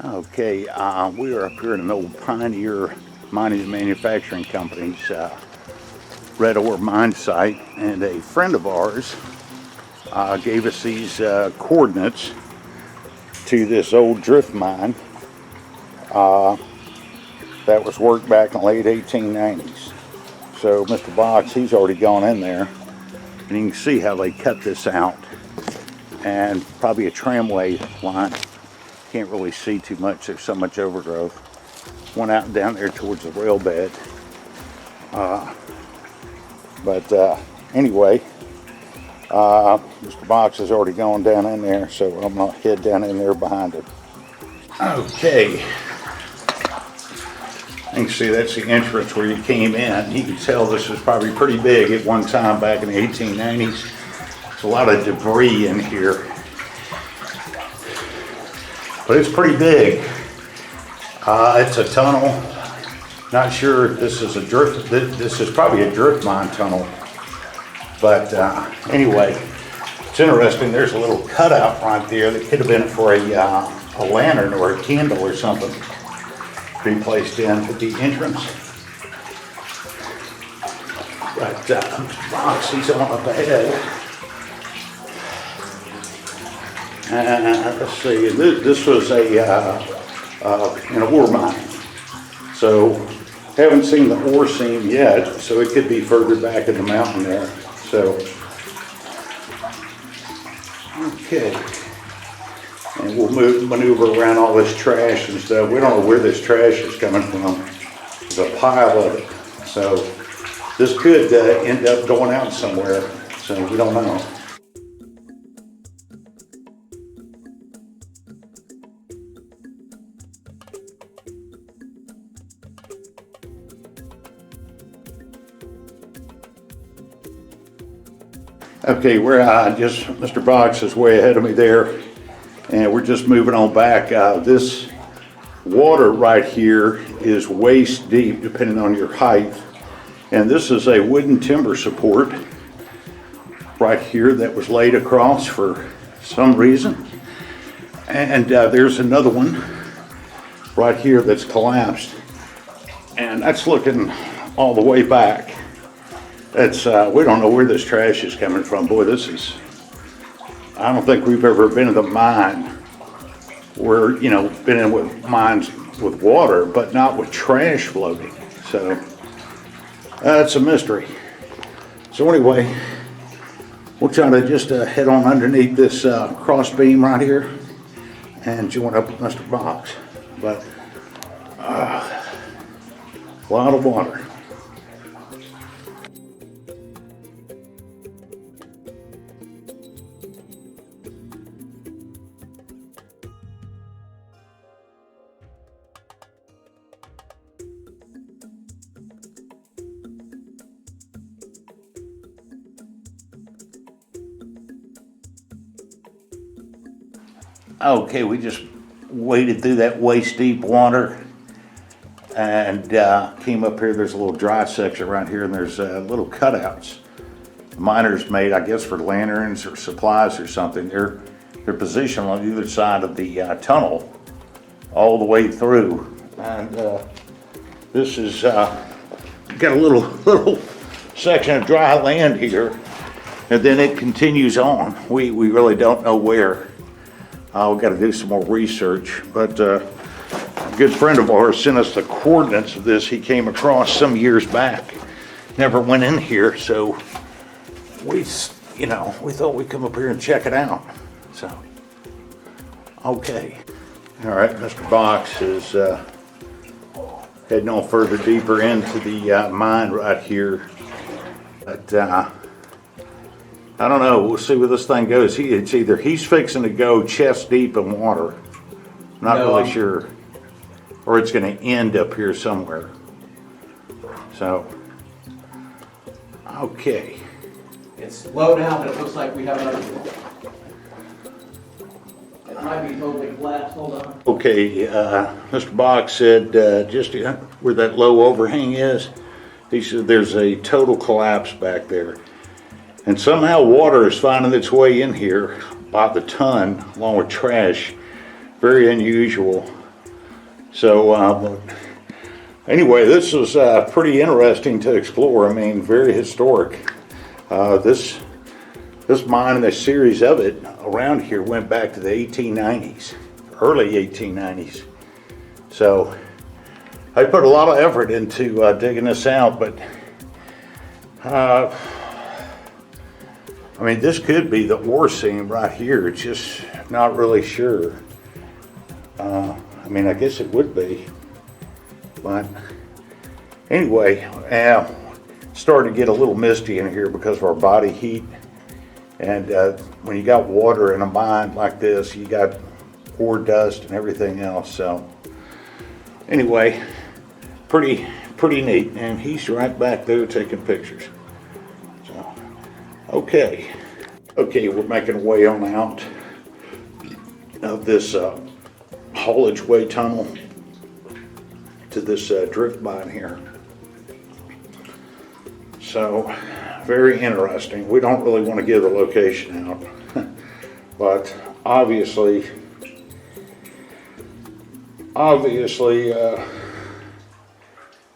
Okay, we are up here in an old Pioneer mining and manufacturing company's red ore mine site, and a friend of ours gave us these coordinates to this old drift mine that was worked back in the late 1890s. So Mr. Box, he's already gone in there, and you can see how they cut this out, and probably a tramway line. Can't really see too much, there's so much overgrowth. Went out and down there towards the rail bed. Anyway, Mr. Box has already gone down in there, so I'm gonna head down in there behind him. Okay, you can see that's the entrance where you came in. You can tell this was probably pretty big at one time back in the 1890s. There's a lot of debris in here, but it's pretty big. It's a tunnel. Not sure if this is a drift. This is probably a drift mine tunnel. But anyway, it's interesting. There's a little cutout right there that could have been for a lantern or a candle or something to be placed in at the entrance. But Mr. Box, he's on up ahead. Let's see, this was an ore mine. So, haven't seen the ore seam yet, so it could be further back in the mountain there. So, okay. And we'll maneuver around all this trash and stuff. We don't know where this trash is coming from. There's a pile of it. So, this could end up going out somewhere. So, we don't know. Okay, we're Mr. Box is way ahead of me there, and we're just moving on back. This water right here is waist deep, depending on your height, and this is a wooden timber support right here that was laid across for some reason, and there's another one right here that's collapsed, and that's looking all the way back. It's, we don't know where this trash is coming from. Boy, I don't think we've ever been in the mine where, been in with mines with water, but not with trash floating. So, it's a mystery. So anyway, we'll try to just head on underneath this cross beam right here and join up with Mr. Box. But, a lot of water. Okay, we just waded through that waist deep water and came up here. There's a little dry section right here, and there's little cutouts. The miners made, I guess, for lanterns or supplies or something. They're positioned on either side of the tunnel all the way through. And this is got a little section of dry land here, and then it continues on. We really don't know where. We've got to do some more research, but a good friend of ours sent us the coordinates of this. He came across some years back, never went in here, so we thought we'd come up here and check it out. So, okay. All right, Mr. Box is heading on further deeper into the mine right here, but I don't know. We'll see where this thing goes. It's either he's fixing to go chest deep in water, not really sure, or it's going to end up here somewhere. So, okay. It's low now, but it looks like we have another one. It might be totally flat. Hold on. Okay, Mr. Box said just where that low overhang is, he said there's a total collapse back there. And somehow water is finding its way in here by the ton, along with trash. Very unusual. So, anyway, this was pretty interesting to explore. I mean, very historic. This mine and a series of it around here went back to the 1890s, early 1890s. So I put a lot of effort into digging this out, but I mean, this could be the ore seam right here. It's just not really sure. I mean, I guess it would be, but anyway, starting to get a little misty in here because of our body heat. And when you got water in a mine like this, you got ore dust and everything else. So anyway, pretty neat. And he's right back there taking pictures. So okay, we're making our way on out of this haulage way tunnel to this drift mine here. So very interesting. We don't really want to give the location out, but obviously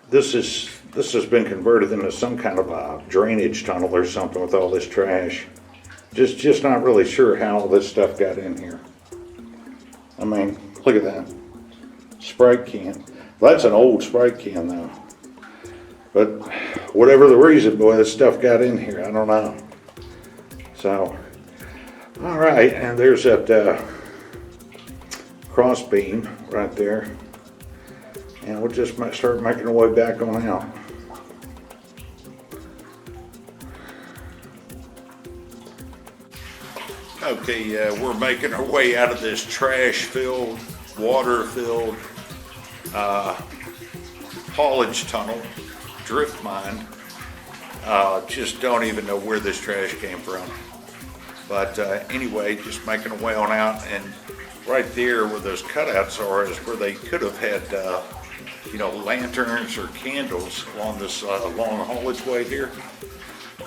this has been converted into some kind of a drainage tunnel or something with all this trash. Just not really sure how all this stuff got in here. I mean, look at that Sprite can. Well, that's an old Sprite can though. But whatever the reason, boy, this stuff got in here. I don't know. So, all right, and there's that cross beam right there. And we'll just start making our way back on out. Okay, we're making our way out of this trash-filled, water-filled haulage tunnel. Drift mine. Just don't even know where this trash came from. But anyway, just making our way on out, and right there where those cutouts are is where they could have had, lanterns or candles along this long haulage way here.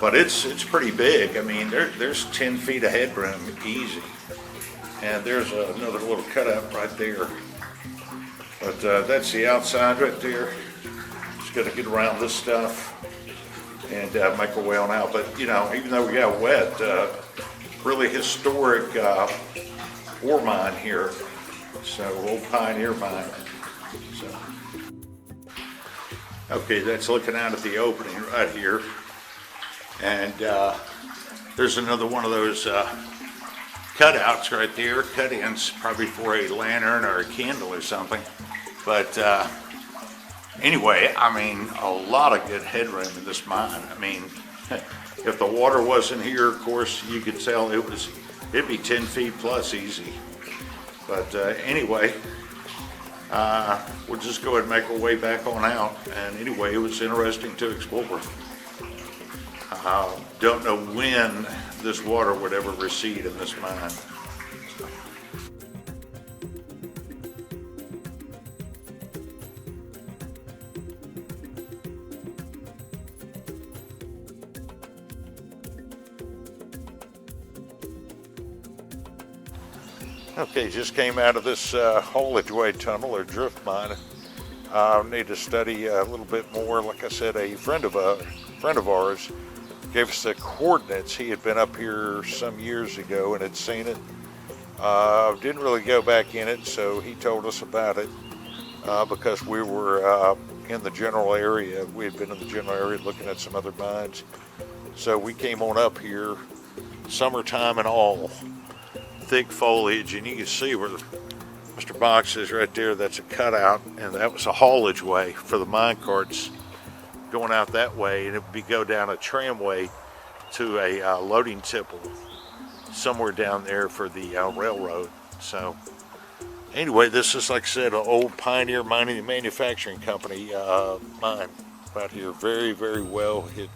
But it's pretty big. I mean, there's 10 feet of headroom, easy. And there's another little cutout right there. But that's the outside right there. Got to get around this stuff and make our way on out. But even though we got wet, really historic ore mine here. So old pioneer mine. So okay, that's looking out at the opening right here, and there's another one of those cutouts right there. Cut-ins, probably for a lantern or a candle or something. But anyway, I mean, a lot of good headroom in this mine. I mean, if the water wasn't here, of course, you could tell it'd be 10 feet plus easy. But anyway, we'll just go ahead and make our way back on out. And anyway, it was interesting to explore. Don't know when this water would ever recede in this mine. Okay, just came out of this haulage way tunnel or drift mine. Need to study a little bit more. Like I said, a friend of ours gave us the coordinates. He had been up here some years ago and had seen it. Didn't really go back in it, so he told us about it because we were in the general area. We had been in the general area looking at some other mines. So we came on up here, summertime and all. Thick foliage, and you can see where Mr. Box is right there. That's a cutout, and that was a haulage way for the mine carts going out that way, and it would go down a tramway to a loading tipple somewhere down there for the railroad. So anyway, this is, like I said, an old Pioneer Mining and Manufacturing Company mine out here. Very, very well hit